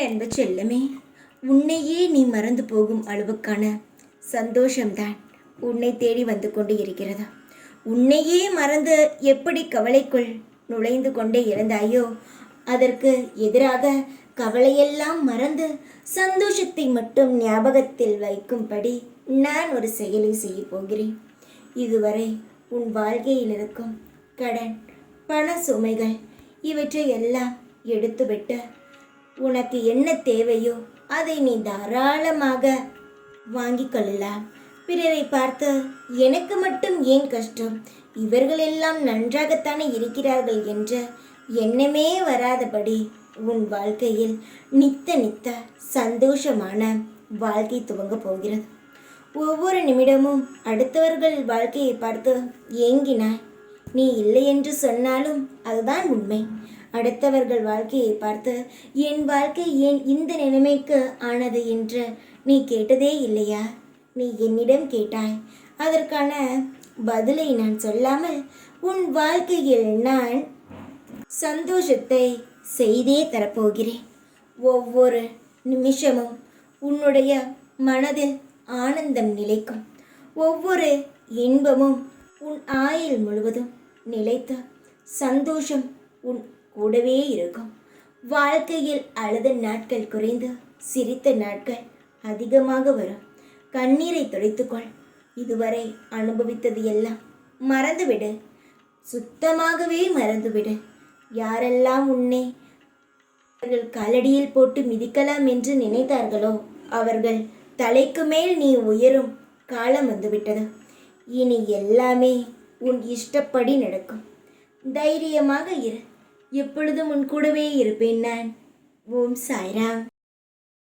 அன்பு செல்லமே, உன்னையே நீ மறந்து போகும் அளவுக்கான சந்தோஷம்தான் உன்னை தேடி வந்து கொண்டு இருக்கிறது. உன்னையே மறந்து எப்படி கவலைக்குள் நுழைந்து கொண்டே இருந்தாயோ, அதற்கு எதிராக கவலையெல்லாம் மறந்து சந்தோஷத்தை மட்டும் ஞாபகத்தில் வைக்கும்படி நான் ஒரு செயலை செய்ய போகிறேன். இதுவரை உன் வாழ்க்கையில் இருக்கும் கடன், பண சுமைகள் இவற்றை எல்லாம் எடுத்துவிட்டு உனக்கு என்ன தேவையோ அதை நீ தாராளமாக வாங்கி கொள்ளலாம். பிறரை பார்த்து எனக்கு மட்டும் ஏன் கஷ்டம், இவர்களெல்லாம் நன்றாகத்தானே இருக்கிறார்கள் என்ற எண்ணமே வராதபடி உன் வாழ்க்கையில் நித்த சந்தோஷமான வாழ்க்கை துவங்க போகிறது. ஒவ்வொரு நிமிடமும் அடுத்தவர்கள் வாழ்க்கையை பார்த்து ஏங்கினாய். நீ இல்லை என்று சொன்னாலும் அதுதான் உண்மை. அடுத்தவர்கள் வாழ்க்கையை பார்த்து என் வாழ்க்கை ஏன் இந்த நிலைமைக்கு ஆனது என்று நீ கேட்டதே இல்லையா? நீ என்னிடம் கேட்டாய். அதற்கான பதிலை நான் சொல்லாமல் உன் வாழ்க்கையில் நான் சந்தோஷத்தை செய்தே தரப்போகிறேன். ஒவ்வொரு நிமிஷமும் உன்னுடைய மனதில் ஆனந்தம் நிலைக்கும். ஒவ்வொரு இன்பமும் உன் ஆயுள் முழுவதும் நிலைத்த சந்தோஷம் உன் கூடவே இருக்கும். வாழ்க்கையில் அழுத நாட்கள் குறைந்து சிரித்த நாட்கள் அதிகமாக வரும். கண்ணீரை துடைத்துக்கொள். இதுவரை அனுபவித்தது எல்லாம் மறந்துவிடு. சுத்தமாகவே மறந்துவிடு. யாரெல்லாம் உன்னை அவர்கள் காலடியில் போட்டு மிதிக்கலாம் என்று நினைத்தார்களோ, அவர்கள் தலைக்கு மேல் நீ உயரும் காலம் வந்துவிட்டது. இனி எல்லாமே உன் இஷ்டப்படி நடக்கும். தைரியமாக இரு. எப்பொழுதும் உன் கூடவே இருப்பேன் நான். ஓம் சாய்ராம்.